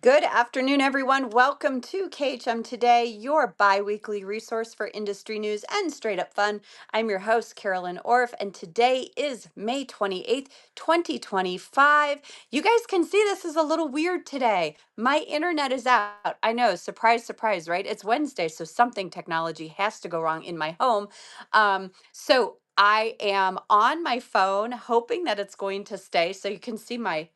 Good afternoon, everyone. Welcome to KHM Today, your bi-weekly resource for industry news and straight up fun. I'm your host, Carolyn Orff, and today is May 28th, 2025. You guys can see this is a little weird today. My internet is out. I know, surprise, surprise, right? It's Wednesday, so something technology has to go wrong in my home. So I am on my phone, hoping that it's going to stay. So you can see my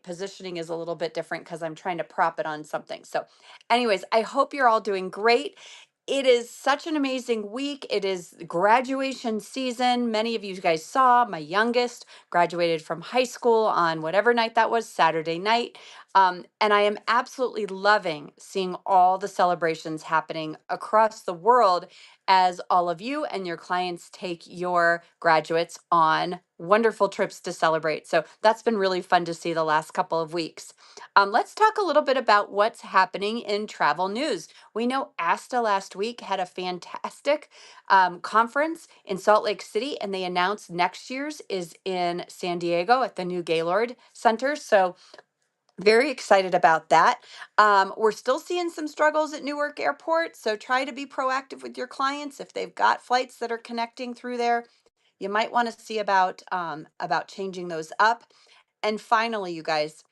positioning is a little bit different because I'm trying to prop it on something. So, anyways, I hope you're all doing great. It is such an amazing week. It is graduation season. Many of you guys saw my youngest graduated from high school on whatever night that was, Saturday night. And I am absolutely loving seeing all the celebrations happening across the world as all of you and your clients take your graduates on wonderful trips to celebrate. So that's been really fun to see the last couple of weeks. Let's talk a little bit about what's happening in travel news. We know ASTA last week had a fantastic conference in Salt Lake City, and they announced next year's is in San Diego at the new Gaylord Center. So very excited about that. We're still seeing some struggles at Newark Airport, so try to be proactive with your clients. If they've got flights that are connecting through there, you might want to see about changing those up. And finally, you guys,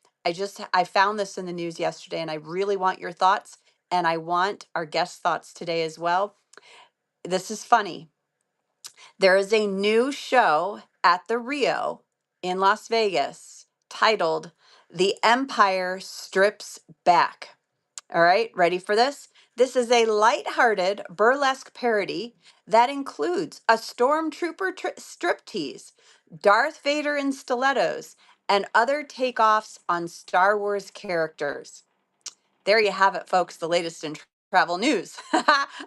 I found this in the news yesterday, and I really want your thoughts, and I want our guest thoughts today as well. This is funny. There is a new show at the Rio in Las Vegas titled The Empire Strips Back. All right, ready for this? This is a lighthearted burlesque parody that includes a stormtrooper striptease, Darth Vader in stilettos, and other takeoffs on Star Wars characters. There you have it, folks, the latest in travel news.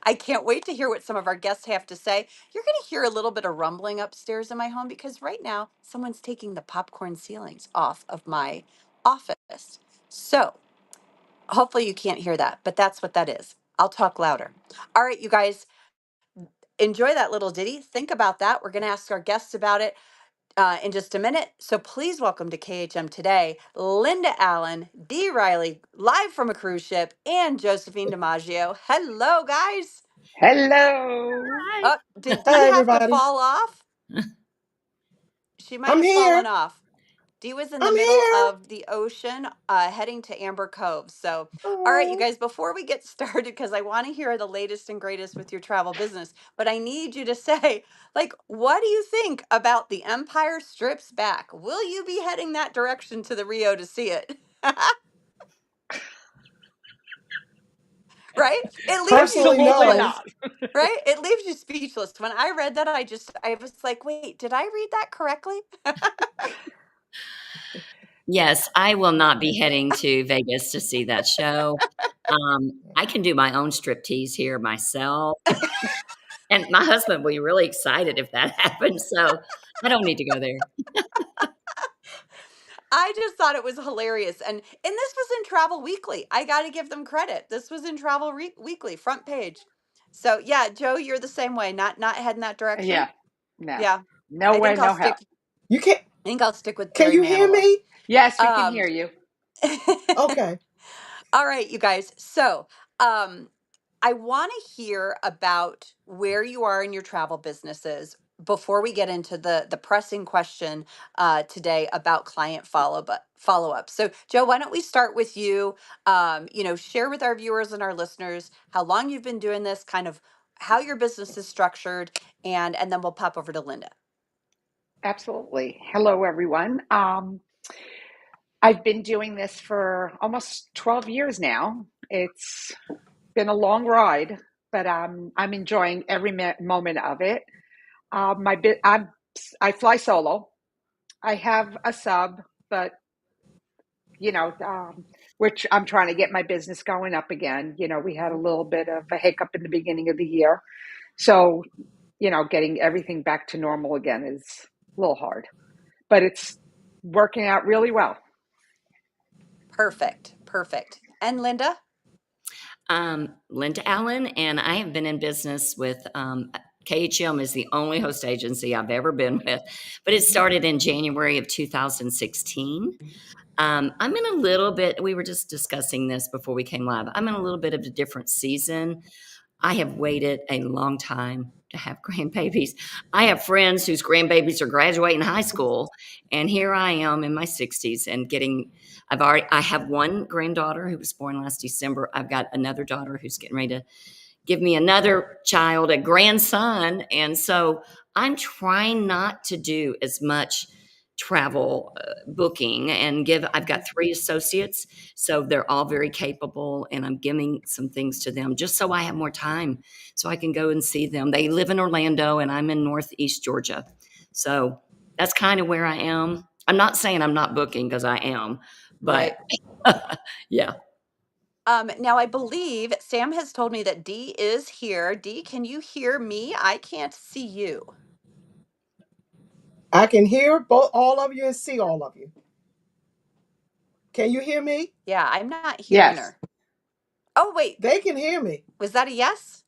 I can't wait to hear what some of our guests have to say. You're going to hear a little bit of rumbling upstairs in my home because right now someone's taking the popcorn ceilings off of my office. So hopefully you can't hear that, but that's what that is. I'll talk louder. All right, you guys, enjoy that little ditty. Think about that. We're going to ask our guests about it in just a minute. So please welcome to KHM Today, Linda Allen, Dee Riley, live from a cruise ship, and Josephine DiMaggio. Hello, guys. Hello. Oh, did Dee Hi, have to everybody. fall off? She might I'm have here. fallen off. Dee was in the I'm middle here. of the ocean heading to Amber Cove. So, all right, you Oh, guys, before we get started, because I want to hear the latest and greatest with your travel business, but I need you to say, like, what do you think about The Empire Strips Back? Will you be heading that direction to the Rio to see it? Right? It leaves you personally, Absolutely no. speechless. not. Right? It leaves you speechless. When I read that, I was like, wait, did I read that correctly? Yes, I will not be heading to Vegas to see that show. I can do my own striptease here myself, and my husband will be really excited if that happens, so I don't need to go there. I just thought it was hilarious. And this was in Travel Weekly. I got to give them credit. This was in Travel Weekly, front page. So, yeah, Joe, you're the same way. Not heading that direction. Yeah. No. Yeah. No I way, think I'll no how. stick You can't. I think I'll stick with Can Barry you hear Manilow. me? Yes, we can Um hear you. Okay. All right, you guys. So, um I want to hear about where you are in your travel businesses before we get into the pressing question today about client follow up. So, Joe, why don't we start with you? Share with our viewers and our listeners how long you've been doing this, kind of how your business is structured, and then we'll pop over to Linda. Absolutely. Hello, everyone. I've been doing this for almost 12 years now. It's been a long ride, but I'm enjoying every moment of it. I fly solo. I have a sub, but you know, which I'm trying to get my business going up again. We had a little bit of a hiccup in the beginning of the year. So, getting everything back to normal again is a little hard, but it's working out really well. Perfect. Perfect. And Linda? Linda Allen, and I have been in business with KHM is the only host agency I've ever been with, but it started in January of 2016. I'm in a little bit, we were just discussing this before we came live. I'm in a little bit of a different season. I have waited a long time to have grandbabies. I have friends whose grandbabies are graduating high school, and here I am in my 60s and I have one granddaughter who was born last December. I've got another daughter who's getting ready to give me another child, a grandson. And so I'm trying not to do as much travel booking I've got 3 associates, so they're all very capable, and I'm giving some things to them just so I have more time so I can go and see them. They live in Orlando and I'm in Northeast Georgia. So that's kind of where I am. I'm not saying I'm not booking, because I am, but Right. yeah. Now I believe Sam has told me that Dee is here. Dee, can you hear me? I can't see you. I can hear all of you and see all of you. Can you hear me? Yeah, I'm not hearing Yes. her. Oh, wait. They can hear me. Was that a yes?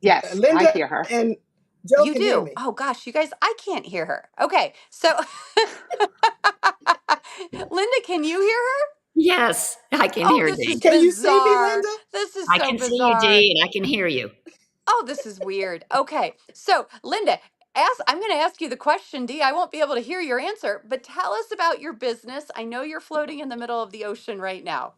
Yes, I Linda hear her. and Joe You can hear do. me. Oh gosh, you guys, I can't hear her. Okay. So Linda, can you hear her? Yes, I can Oh, hear this Dee. is Can you see me, bizarre. Linda? This is I so can see you, bizarre. Dee, and I can hear you. Oh, this is weird. Okay. So, Linda, I'm going to ask you the question, Dee. I won't be able to hear your answer, but tell us about your business. I know you're floating in the middle of the ocean right now.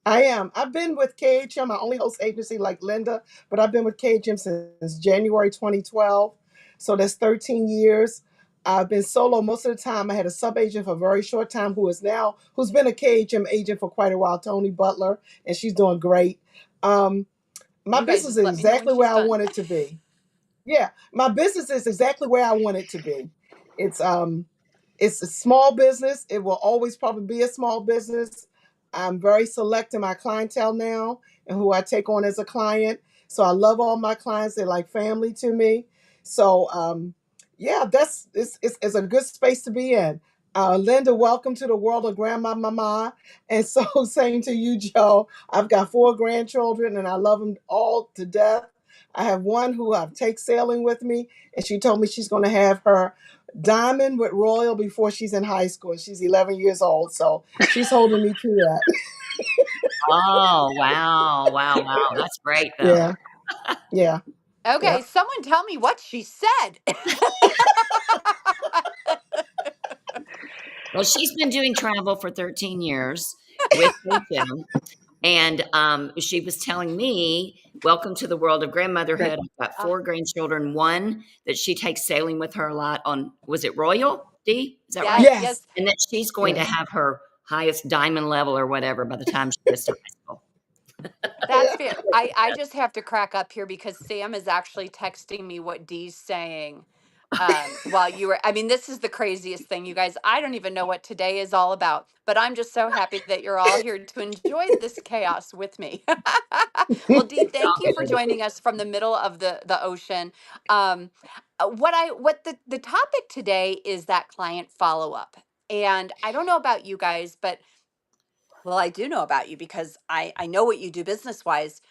I am. I've been with KHM. I only host agency like Linda, but I've been with KHM since January 2012. So that's 13 years. I've been solo most of the time. I had a sub agent for a very short time who's been a KHM agent for quite a while, Tony Butler, and she's doing great. My You guys business just is let me know when exactly where she's I done. want it to be. Yeah, my business is exactly where I want it to be. It's um it's a small business. It will always probably be a small business. I'm very select in my clientele now and who I take on as a client. So I love all my clients. They're like family to me. So yeah, it's a good space to be in. Linda, welcome to the world of Grandma Mama. And so same to you, Joe. I've got 4 grandchildren and I love them all to death. I have one who I take sailing with me, and she told me she's going to have her diamond with Royal before she's in high school. She's 11 years old, so she's holding me to that. Oh, wow, wow, wow. That's great, though. Yeah, yeah, yeah. Okay, someone tell me what she said. Well, she's been doing travel for 13 years with HM, and she was telling me, "Welcome to the world of grandmotherhood." I've got Ah, 4 grandchildren. One that she takes sailing with her a lot on. Was it Royal D? Is that right? yes, Yes, yes. And that she's going to yes. have her highest diamond level or whatever by the time she gets to high school. That's fair. I just have to crack up here because Sam is actually texting me what Dee's saying. While you were, I mean, this is the craziest thing, you guys. I don't even know what today is all about, but I'm just so happy that you're all here to enjoy this chaos with me. Well, Dee, thank you for Good. joining us from the middle of the ocean. What the topic today is that client follow up, and I don't know about you guys, but well, I do know about you because I know what you do business wise.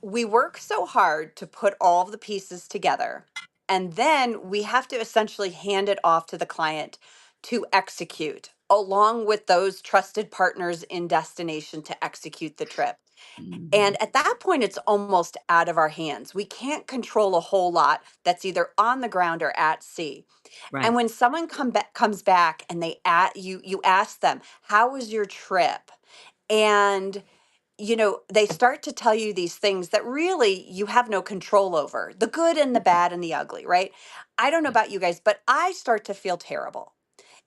We work so hard to put all of the pieces together, and then we have to essentially hand it off to the client to execute along with those trusted partners in destination to execute the trip. Mhm. And at that point, it's almost out of our hands. We can't control a whole lot that's either on the ground or at sea. And Right. when someone comes back and you ask them, "How was your trip?" And they start to tell you these things that really you have no control over, the good and the bad and the ugly, right? I don't know about you guys, but I start to feel terrible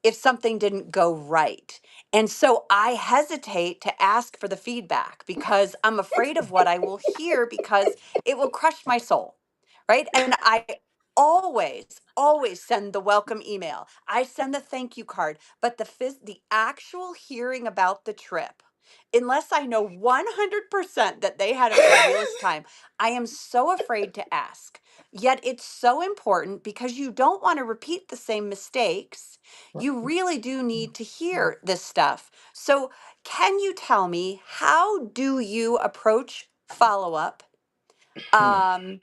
if something didn't go right. And so I hesitate to ask for the feedback because I'm afraid of what I will hear because it will crush my soul. Right. And I always send the welcome email. I send the thank you card, but the actual hearing about the trip, unless I know 100% that they had a fabulous time, I am so afraid to ask. Yet it's so important because you don't want to repeat the same mistakes. You really do need to hear this stuff. So, can you tell me, how do you approach follow up? Um,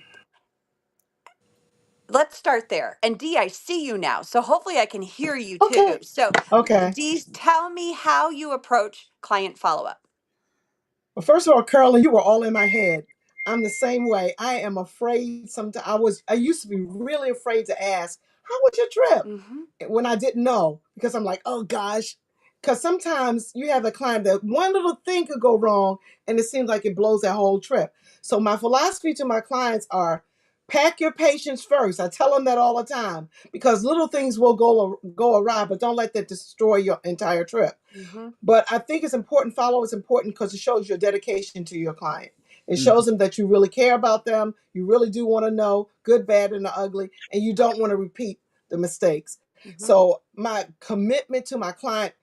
let's start there. And Dee, I see you now, so hopefully I can hear you Okay. too. So, Okay. Dee, tell me how you approach client follow up. Well, first of all, Carolyn, you were all in my head. I'm the same way. I am afraid sometimes. I used to be really afraid to ask, how was your trip? Mm-hmm. When I didn't know, because I'm like, oh gosh. Because sometimes you have a client that one little thing could go wrong and it seems like it blows that whole trip. So my philosophy to my clients are pack your patience first. I tell them that all the time because little things will go awry, but don't let that destroy your entire trip. Mm-hmm. But I think it's important. Follow is important because it shows your dedication to your client. It Mhm. shows them that you really care about them. You really do want to know good, bad, and the ugly, and you don't want to repeat the mistakes. Mm-hmm. So my commitment to my client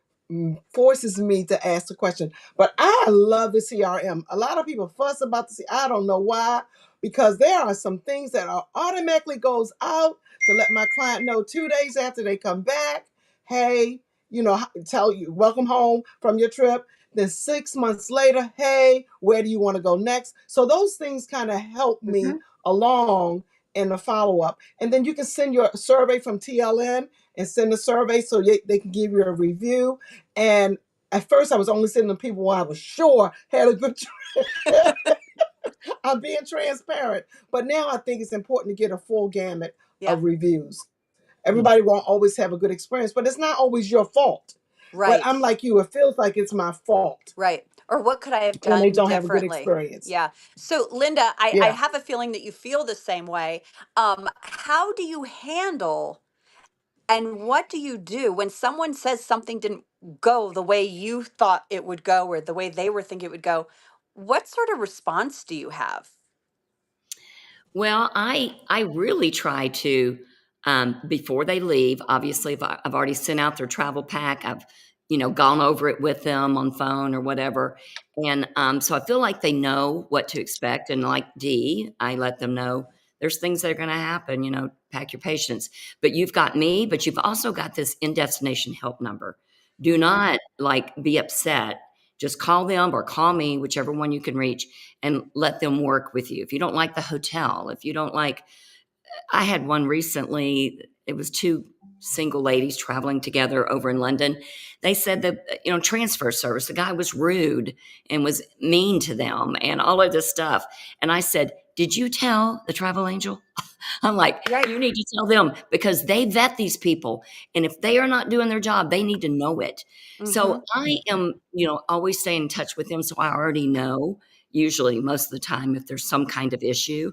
forces me to ask the question. But I love the CRM. A lot of people fuss about the CRM. I don't know why, because there are some things that are automatically goes out to let my client know 2 days after they come back. Hey, tell you, welcome home from your trip. Then 6 months later, hey, where do you want to go next? So those things kind of help Mm-hmm. me along in the follow up. And then you can send your survey from TLN and send a survey so they can give you a review. And at first, I was only sending people who I was sure had a good trip. I'm being transparent. But now I think it's important to get a full gamut Yeah. of reviews. Everybody won't always have a good experience, but it's not always your fault. But Right. I'm like you, it feels like it's my fault Right. Or what could I have when they done don't have a good differently? experience. Yeah. So, Linda, I Yeah. have a feeling that you feel the same way. How do you handle and what do you do when someone says something didn't go the way you thought it would go or the way they were thinking it would go? What sort of response do you have? Well, I really try to before they leave. Obviously, if I've already sent out their travel pack. I've gone over it with them on phone or whatever, and so I feel like they know what to expect. And like Dee, I let them know there's things that are going to happen. Pack your patience. But you've got me. But you've also got this in destination help number. Do Mm-hmm. not be upset. Just call them or call me, whichever one you can reach, and let them work with you. If you don't like the hotel, if you don't like, I had one recently, it was two single ladies traveling together over in London. They said that, transfer service, the guy was rude and was mean to them and all of this stuff. And I said, did you tell the travel angel? I'm like, Right. you need to tell them because they vet these people. And if they are not doing their job, they need to know it. Mm-hmm. So I am, always staying in touch with them. So I already know, usually most of the time, if there's some kind of issue.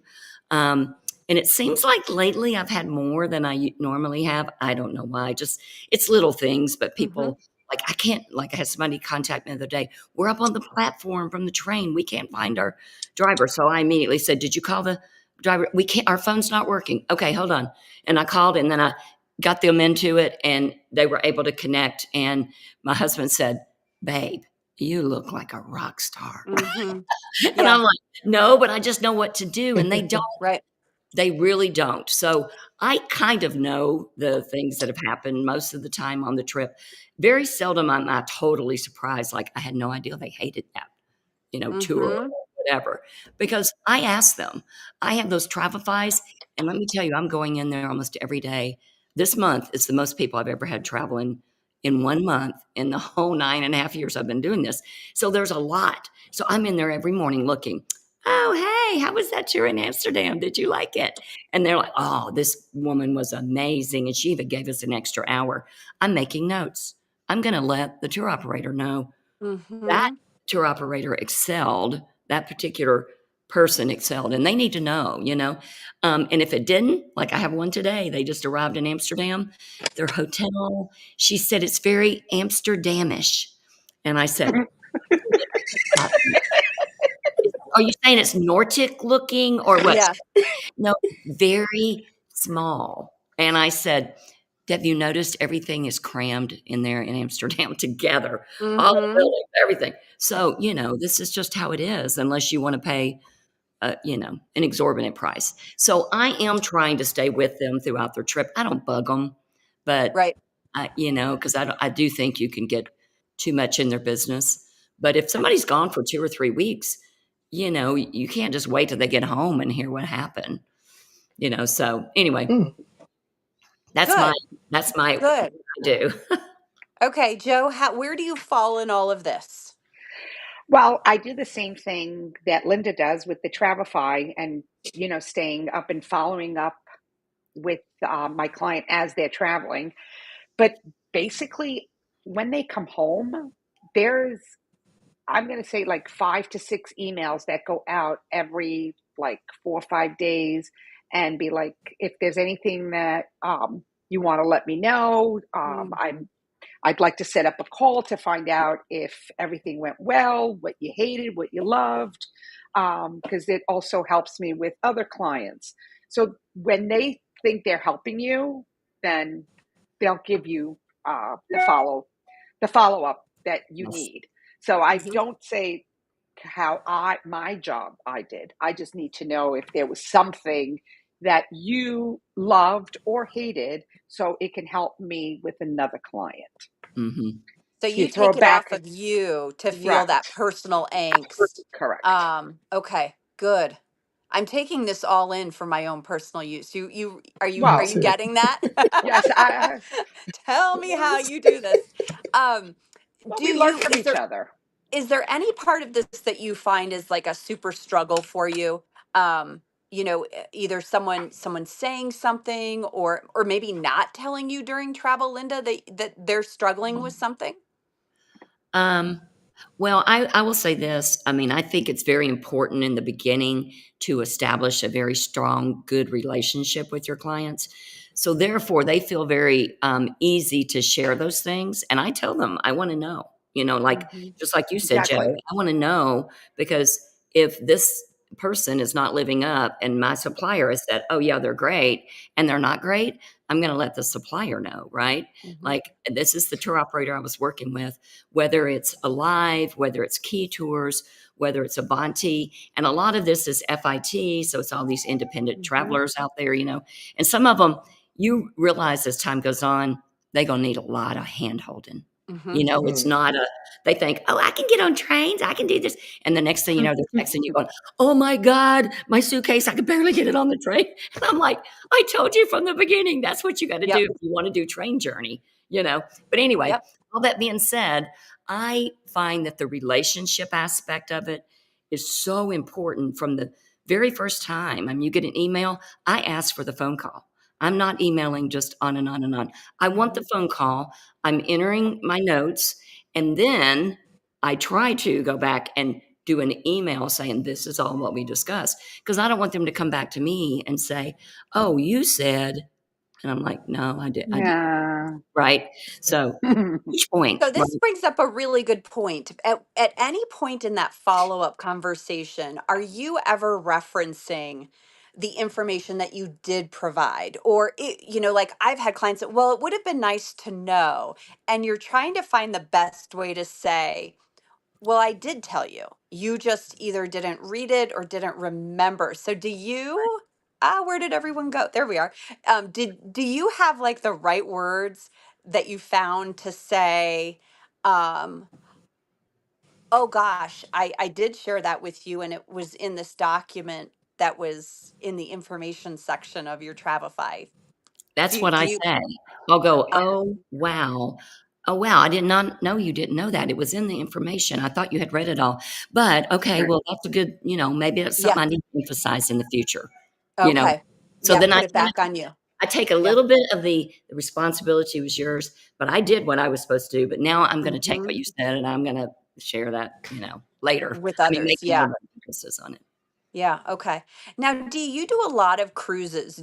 And it seems like lately I've had more than I normally have. I don't know why. Just it's little things, but Mm-hmm. people like I can't like I had somebody contact me the other day. We're up on the platform from the train. We can't find our driver. So I immediately said, did you call the driver? We can't, our phone's not working. Okay, hold on. And I called and then I got them into it and they were able to connect. And my husband said, babe, you look like a rock star. Mm-hmm. And Yeah. I'm like, no, but I just know what to do. And they don't. Right. They really don't. So I kind of know the things that have happened most of the time on the trip. Very seldom am I totally surprised. Like I had no idea they hated that, tour Mm-hmm. or whatever. Because I asked them. I have those Travefys, and let me tell you, I'm going in there almost every day. This month is the most people I've ever had traveling in 1 month in the whole 9.5 years I've been doing this. So there's a lot. So I'm in there every morning looking. Oh, hey, how was that tour in Amsterdam? Did you like it? And they're like, oh, this woman was amazing. And she even gave us an extra hour. I'm making notes. I'm going to let the tour operator know that Mm-hmm. tour operator excelled, that particular person excelled, and they need to know, and if it didn't, like I have one today, they just arrived in Amsterdam, their hotel, she said it's very Amsterdamish. And I said, are you saying it's Nordic looking or what? Yeah. No, very small. And I said, have you noticed everything is crammed in there in Amsterdam together? All the Mm-hmm. buildings, everything. So, this is just how it is, unless you want to pay, an exorbitant price. So I am trying to stay with them throughout their trip. I don't bug them, but, Right. because I do think you can get too much in their business. But if somebody's gone for 2 or 3 weeks, you can't just wait till they get home and hear what happened. So anyway, Mm. that's Good. my Good. I do. Okay, Joe, where do you fall in all of this? Well, I do the same thing that Linda does with the Travefy and, staying up and following up with my client as they're traveling. But basically, when they come home, there's, I'm going to say like 5 to 6 emails that go out every like 4 or 5 days and be like, if there's anything that you want to let me know, I'd like to set up a call to find out if everything went well, what you hated, what you loved, because it also helps me with other clients. So when they think they're helping you, then they'll give you the follow up that you Yes. need. So I Mm-hmm. don't say how my job I did. I just need to know if there was something that you loved or hated, so it can help me with another client. Mm-hmm. So You you throw take it off back, of you to feel right? that personal angst. Correct. Okay, good. I'm taking this all in for my own personal use. Are Me Well, you too. getting that? yes. Tell me how you do this. Um, Well, do we learn you from each other. is there any part of this that you find is like a super struggle for you? Um, either someone saying something or maybe not telling you during travel, Linda, that they're struggling with something? Um, well, I will say this. I mean, I think it's very important in the beginning to establish a very strong, good relationship with your clients. So, therefore, they feel very easy to share those things. And I tell them, I want to know, like Hmm. just like you said, Joe, Exactly. I want to know because if this person is not living up and my supplier has said, oh, yeah, they're great, and they're not great, I'm going to let the supplier know, right? Hmm. Like, this is the tour operator I was working with, whether it's Alive, whether it's Key Tours, whether it's Avanti. And a lot of this is FIT. So it's all these independent Hmm. travelers out there, and some of them, you realize as time goes on, they're going to need a lot of hand holding. Hmm. It's Mm. not they think, oh, I can get on trains. I can do this. And the next thing you know, they're texting you going, oh my God, my suitcase, I could barely get it on the train. And I'm like, I told you from the beginning, that's what you got to do Yep. if you want to do train journey. But anyway, Yep. all that being said, I find that the relationship aspect of it is so important from the very first time. I mean, you get an email, I ask for the phone call. I'm not emailing just on and on and on. I want Hmm. the phone call. I'm entering my notes, and then I try to go back and do an email saying this is all what we discussed because I don't want them to come back to me and say, "Oh, you said," and I'm like, "No, I did." Yeah. Right? So each point, So right? this brings up a really good point. At any point in that follow-up conversation, are you ever referencing the information that you did provide? Or, like I've had clients that, well, it would have been nice to know. And you're trying to find the best way to say, well, I did tell you. You just either didn't read it or didn't remember. So do you where did everyone go? There we are. Do you have like the right words that you found to say, um, oh gosh, I did share that with you and it was in this document that was in the information section of your Travefy. That's what Do I you say. I'll go, okay. "Oh, wow. Oh, wow, I did not know you didn't know that. It was in the information. I thought you had read it all. But, okay, Right. well, that's a good maybe that's Yeah. something I need to emphasize in the future." You know? Okay. So Yeah, then put it back on you. I take a Yeah. little bit of the responsibility was yours, but I did what I was supposed to do, but now I'm gonna take Hmm. what you said, and I'm gonna share that, later. With I mean, make others. more Yeah. of an emphasis on it. Yeah, okay. Now, do you do a lot of cruises?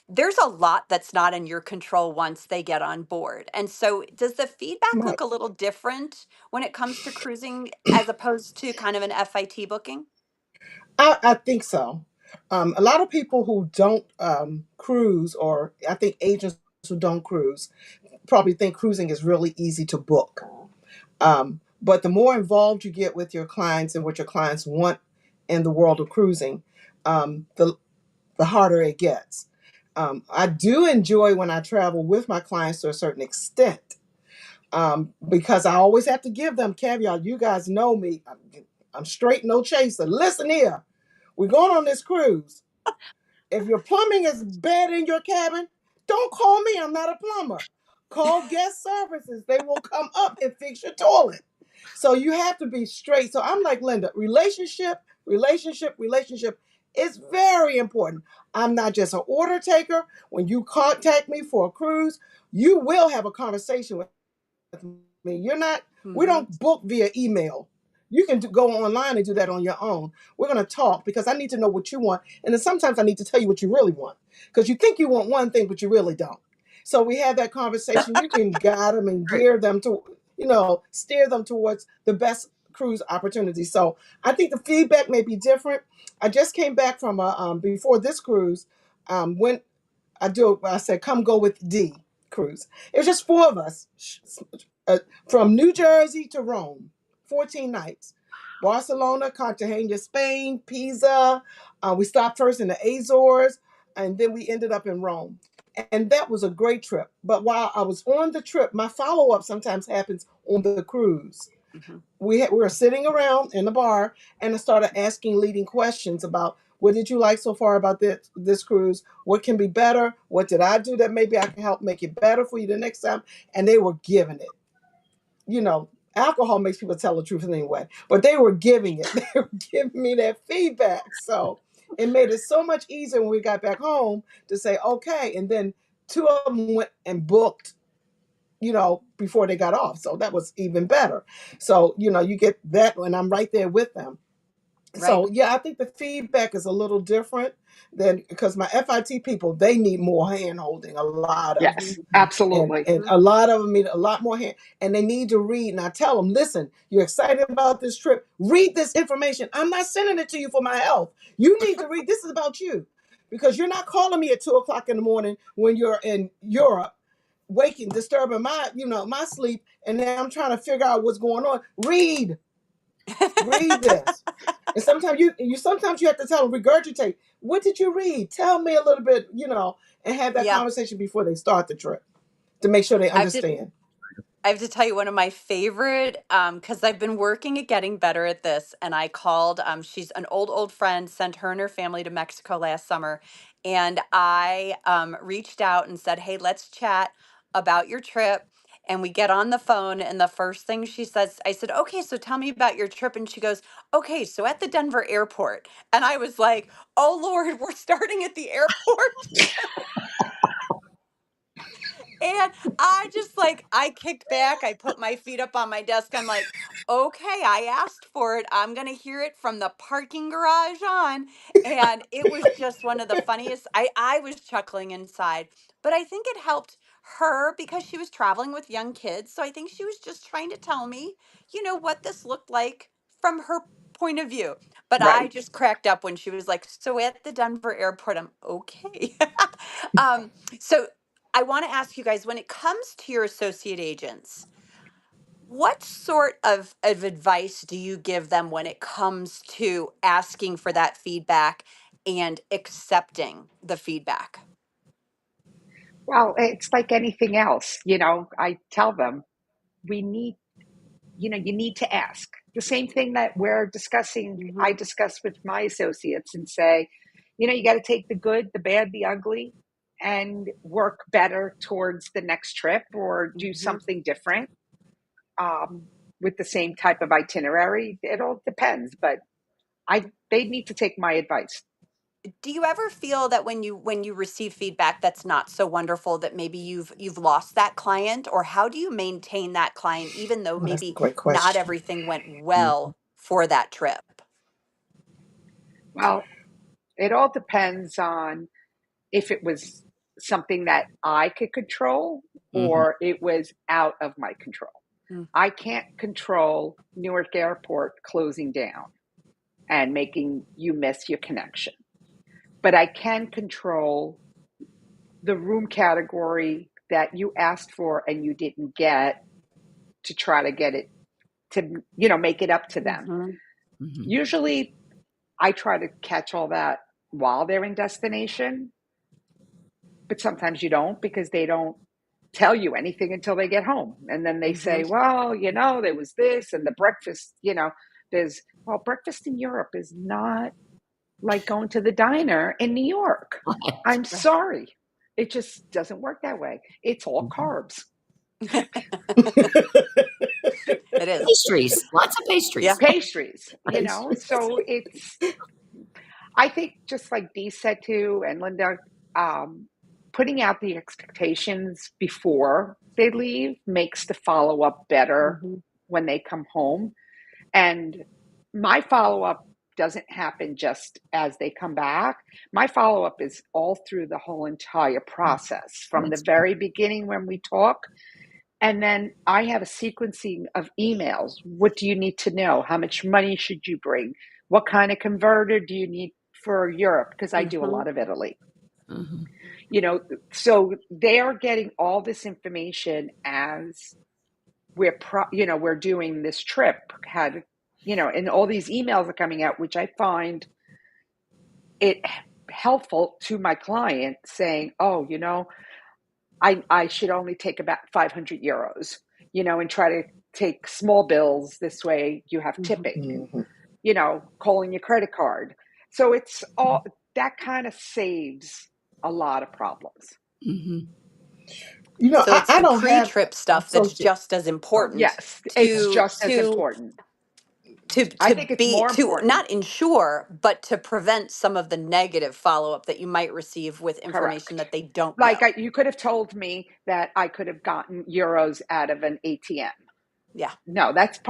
There's a lot that's not in your control once they get on board. And so does the feedback My, look a little different when it comes to cruising as opposed to kind of an FIT booking? I think so. A lot of people who don't cruise, or I think agents who don't cruise, probably think cruising is really easy to book. But the more involved you get with your clients and what your clients want in the world of cruising, the harder it gets. I do enjoy when I travel with my clients to a certain extent, because I always have to give them caveat. You guys know me. I'm straight, no chaser. Listen here, we're going on this cruise. If your plumbing is bad in your cabin, don't call me. I'm not a plumber. Call guest services. They will come up and fix your toilet. So you have to be straight. So I'm like Linda, relationship is very important. I'm not just an order taker. When you contact me for a cruise, you will have a conversation with me. We Hmm. don't book via email. You can go online and do that on your own. We're going to talk because I need to know what you want. And then sometimes I need to tell you what you really want because you think you want one thing, but you really don't. So we have that conversation. You can guide them and Right. gear them to, steer them towards the best cruise opportunity. So I think the feedback may be different. I just came back from before this cruise, went I said, come go with D cruise. It was just four of us uh, from New Jersey to Rome, 14 nights. Barcelona, Cartagena, Spain, Pisa. We stopped first in the Azores, and then we ended up in Rome. And that was a great trip. But while I was on the trip, my follow up sometimes happens on the cruise. Hmm. We were sitting around in the bar, and I started asking leading questions about what did you like so far about this cruise? What can be better? What did I do that maybe I can help make it better for you the next time? And they were giving it. Alcohol makes people tell the truth anyway, but they were giving it. They were giving me that feedback. So it made it so much easier when we got back home to say, okay. And then two of them went and booked before they got off. So that was even better. So, you get that when I'm right there with them. Right. So yeah, I think the feedback is a little different than because my FIT people, they need more hand holding, a lot of them. Yes, Hmm. absolutely. And a lot of them need a lot more hand, and they need to read. And I tell them, listen, you're excited about this trip. Read this information. I'm not sending it to you for my health. You need to read. This is about you, because you're not calling me at 2 o'clock in the morning when you're in Europe, waking, disturbing my sleep, and then I'm trying to figure out what's going on. Read this. And sometimes you have to tell them, regurgitate. What did you read? Tell me a little bit, and have that Yeah. conversation before they start the trip to make sure they I have to understand. I have to tell you one of my favorite, because I've been working at getting better at this, and I called. She's an old friend. Sent her and her family to Mexico last summer, and I reached out and said, "Hey, let's chat about your trip." And we get on the phone, and the first thing she says, I said, "Okay, so tell me about your trip." And she goes, "Okay, so at the Denver airport," and I was like, "Oh Lord, we're starting at the airport." And I just I kicked back. I put my feet up on my desk. I'm like, okay, I asked for it. I'm going to hear it from the parking garage on. And it was just one of the funniest. I was chuckling inside, but I think it helped her because she was traveling with young kids. So I think she was just trying to tell me, what this looked like from her point of view. But I Right. just cracked up when she was like, so at the Denver airport, I'm okay. So I want to ask you guys when it comes to your associate agents, what sort of advice do you give them when it comes to asking for that feedback and accepting the feedback? Well, it's like anything else. I tell them we need, you need to ask. The same thing that I Hmm. discuss with my associates and say, you got to take the good, the bad, the ugly, and work better towards the next trip or do Hmm. something different with the same type of itinerary. It all depends, but they need to take my advice. Do you ever feel that when you receive feedback that's not so wonderful that maybe you've lost that client, or how do you maintain that client even though Oh, that's a maybe great not question. everything went well for that trip? Well, it all depends on if it was something that I could control Mhm. or it was out of my control. I can't control Newark Airport closing down and making you miss your connection, but I can control the room category that you asked for and you didn't get to try to get it to, make it up to them. Mm-hmm. Mhm. Usually I try to catch all that while they're in destination, but sometimes you don't because they don't tell you anything until they get home. And then they Mm-hmm. say, well, there was this and the breakfast, breakfast in Europe is not like going to the diner in New York. I'm sorry. It just doesn't work that way. It's all carbs. It is. Pastries, lots of pastries. Yeah. Pastries, Pastries. so I think just like Dee said too, and Linda, putting out the expectations before they leave makes the follow up better Mhm. when they come home. And my follow up doesn't happen just as they come back. My follow up is all through the whole entire process from the very beginning when we talk. And then I have a sequencing of emails. What do you need to know? How much money should you bring? What kind of converter do you need for Europe? Because I do a Mhm. lot of Italy. Mm-hmm. So they are getting all this information as we're doing this trip. And all these emails are coming out, which I find it helpful to my client saying, oh, I should only take about 500 euros, and try to take small bills. This way you have tipping, calling your credit card. So it's all that kind of saves a lot of problems. Mm-hmm. So it's I the don't have pre-trip stuff that's associate. just as important Yes, it's to just as important. I think it's more to important. not ensure, but to prevent some of the negative follow-up that you might receive with information Correct. that they don't Like know. you could have told me that I could have gotten euros out of an ATM. Yeah. No, that's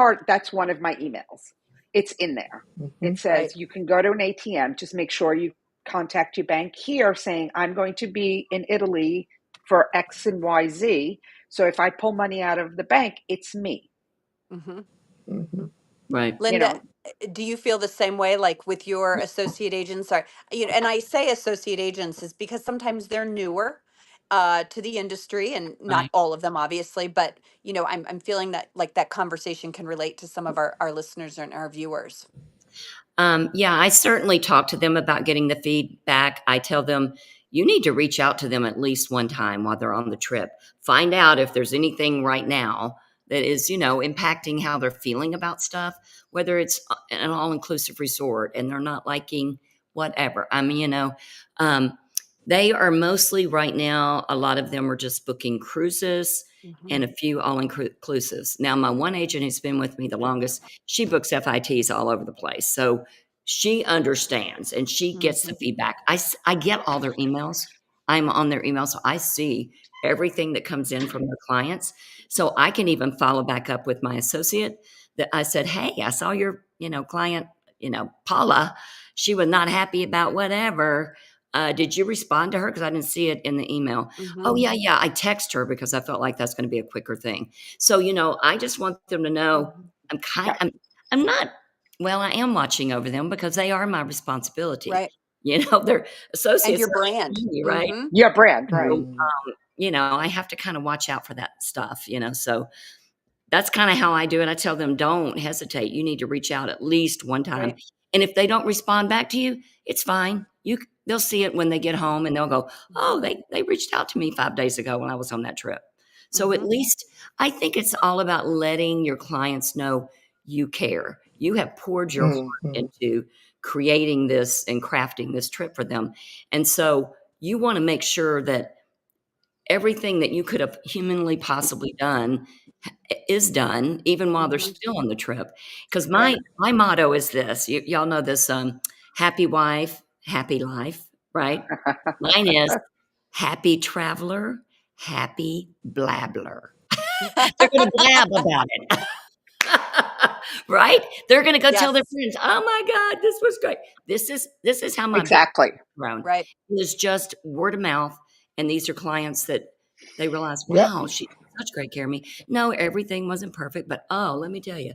one of my emails. It's in there. It Right. says you can go to an ATM. Just make sure you contact your bank here saying I'm going to be in Italy for X and YZ. So if I pull money out of the bank, it's me. Hmm. Right. You Linda, know, do you feel the same way, like with your associate agents? Are and I say associate agents is because sometimes they're newer to the industry, and not Right. all of them, obviously. But I'm feeling that like that conversation can relate to some of our listeners and our viewers. Yeah, I certainly talk to them about getting the feedback. I tell them you need to reach out to them at least one time while they're on the trip. Find out if there's anything right now that is, impacting how they're feeling about stuff, whether it's an all inclusive resort and they're not liking whatever. I mean, um, they are mostly right now, a lot of them are just booking cruises Hmm. and a few all inclusives. Now, my one agent who's been with me the longest, she books FITs all over the place. So she understands and she gets the Hmm. feedback. I get all their emails. I'm on their email. So I see everything that comes in from their clients. So I can even follow back up with my associate that I said, hey, I saw your, client, Paula, she was not happy about whatever. Did you respond to her? Because I didn't see it in the email. Hmm. Oh, yeah. I text her because I felt like that's going to be a quicker thing. So, I just want them to know Hmm. yeah, I'm not, well, I am watching over them because they are my responsibility. Right. They're And associates your are like brand. me, right? Hmm. your brand, right? So, I have to kind of watch out for that stuff, so that's kind of how I do it. I tell them, don't hesitate. You need to reach out at least one time. Right. And if they don't respond back to you, it's fine. They'll see it when they get home and they'll go, oh, they reached out to me 5 days ago when I was on that trip. So at Hmm. least I think it's all about letting your clients know you care. You have poured your heart Mhm. into creating this and crafting this trip for them. And so you want to make sure that everything that you could have humanly possibly done is done even while they're Hmm. still on the trip. Because Right. my motto is this, y'all know this, happy wife, happy life, right? Mine is happy traveler, happy blabbler. They're going to blab about it. Right? They're going to go tell their Yes. friends, "Oh my God, this was great." This is how my business Exactly. is grown. Right. It is just word of mouth, and these are clients that they realize, Yep. "Wow, she took such great care of me." No, everything wasn't perfect, but oh, let me tell you.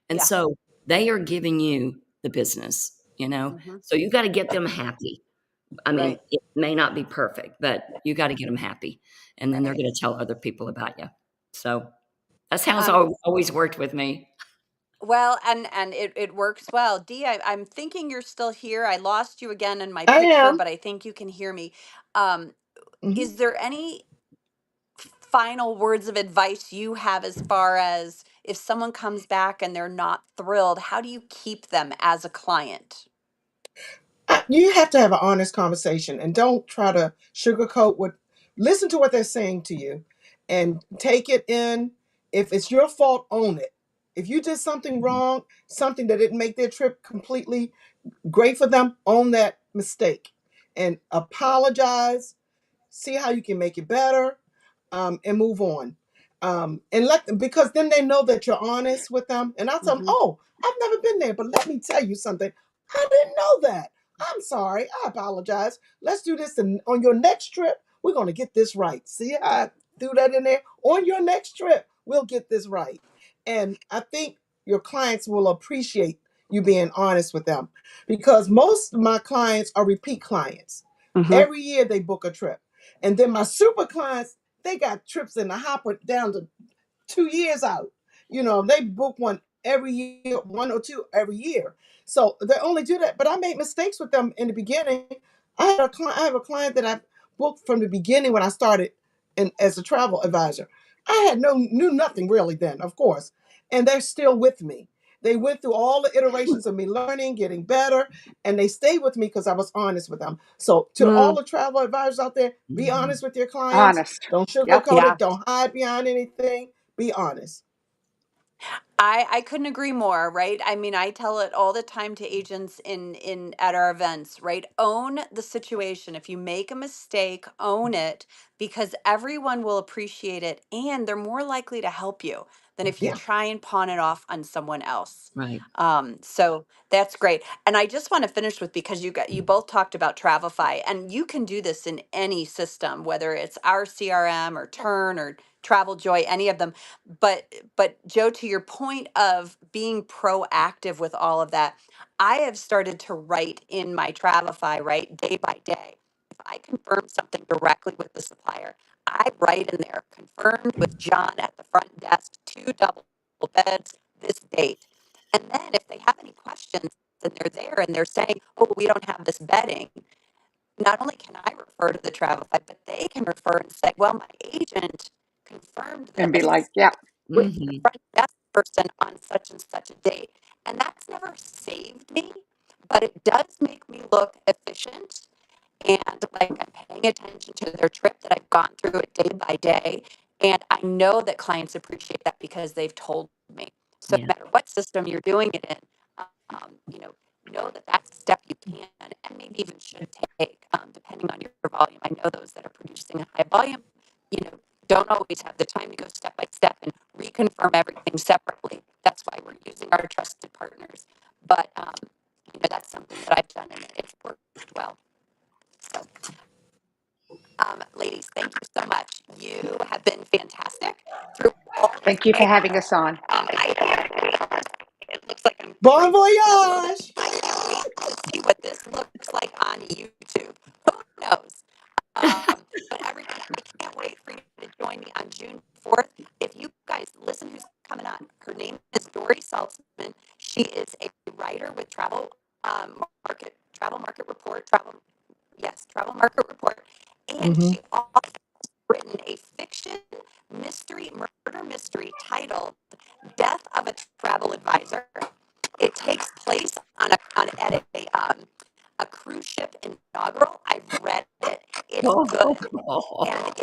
And Yeah. so they are giving you the business. Hmm. So you got to get them happy. I mean, Right. it may not be perfect, but you got to get them happy, and then they're Right. going to tell other people about you. So that's how it's Um, always worked with me. well, and it works well. Dee, I'm thinking you're still here. I lost you again in my I picture, am. but I think you can hear me. Um, Mhm. is there any final words of advice you have as far as if someone comes back and they're not thrilled, how do you keep them as a client? You have to have an honest conversation and don't try to sugarcoat what, listen to what they're saying to you and take it in. If it's your fault, own it. If you did something wrong, something that didn't make their trip completely great for them, own that mistake and apologize, see how you can make it better, and move on. And let them, because then they know that you're honest with them. And I'll tell them, Hmm. oh, I've never been there, but let me tell you something. I didn't know that. I'm sorry. I apologize. Let's do this. And on your next trip, we're going to get this right. See how I threw that in there? On your next trip, we'll get this right. And I think your clients will appreciate you being honest with them because most of my clients are repeat clients. Hmm. Every year they book a trip. And then my super clients, they got trips in the hopper down to 2 years out. They book one every year, one or two every year. So they only do that. But I made mistakes with them in the beginning. I have a client that I booked from the beginning when I started as a travel advisor. I had knew nothing really then, of course. And they're still with me. They went through all the iterations of me learning, getting better, and they stayed with me because I was honest with them. So to all Mm, the travel advisors out there, be Mhm. honest with your clients. Honest. Don't Yep. sugarcoat yeah. it. Don't hide behind anything. Be honest. I couldn't agree more, right? I mean, I tell it all the time to agents in at our events, right? Own the situation. If you make a mistake, own it because everyone will appreciate it and they're more likely to help you than if you Yeah. try and pawn it off on someone else. Right. So that's great. And I just want to finish with because you both talked about Travefy and you can do this in any system, whether it's our CRM or Turn or Travel Joy, any of them. But Joe, to your point of being proactive with all of that, I have started to write in my Travefy, right, day by day. If I confirm something directly with the supplier, I write in there, confirmed with John at the front desk, 2 double beds, this date. And then if they have any questions and they're there and they're saying, oh, we don't have this bedding, not only can I refer to the Travefy, but they can refer and say, well, my agent confirmed And be like, this yeah, with the Mhm. front desk person on such and such a date. And that's never saved me, but it does make me look efficient and like I'm paying attention to their trip, that I've gone through it day by day. And I know that clients appreciate that because they've told me. So Yeah. no matter what system you're doing it in, know that that's a step you can and maybe even should take, depending on your volume. I know those that are producing a high volume, don't always have the time to go step by step and reconfirm everything separately. That's why we're using our trusted partners. But that's something that I've done and it's worked well. So, ladies, thank you so much. You have been fantastic through all this. thank you for having us on. It looks like I'm Bon crazy a little bit. voyage. I can't wait to see what this looks like on YouTube. Who knows? But everyone, I can't wait for you to join me on June 4th. If you guys listen, who's coming on? Her name is Dori Saltzman. She is a writer with Travel Market Report, Travel Market Report, and Hmm. she also written a fiction murder mystery titled "Death of a Travel Advisor." It takes place at a cruise ship inaugural. I've read it. It's good, and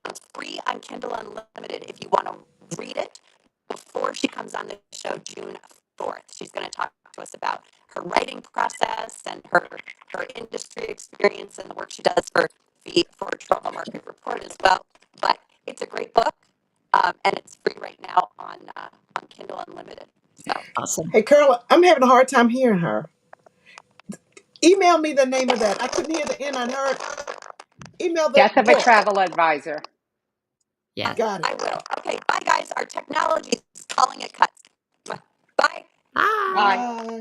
it's free on Kindle Unlimited if you want to read it before she comes on the show June 4th. She's going to talk to us about her writing process and her industry experience and the work she does for Travel Market Report as well. But it's a great book, and it's free right now on Kindle Unlimited. So Awesome. Hey, Carolyn, I'm having a hard time hearing her. Email me the name of that. I couldn't hear the end. I heard email the Death of a book. travel advisor. Yes. Got it. I will. Okay, bye guys. Our technology is calling it cuts. Bye. Bye. Bye. Bye.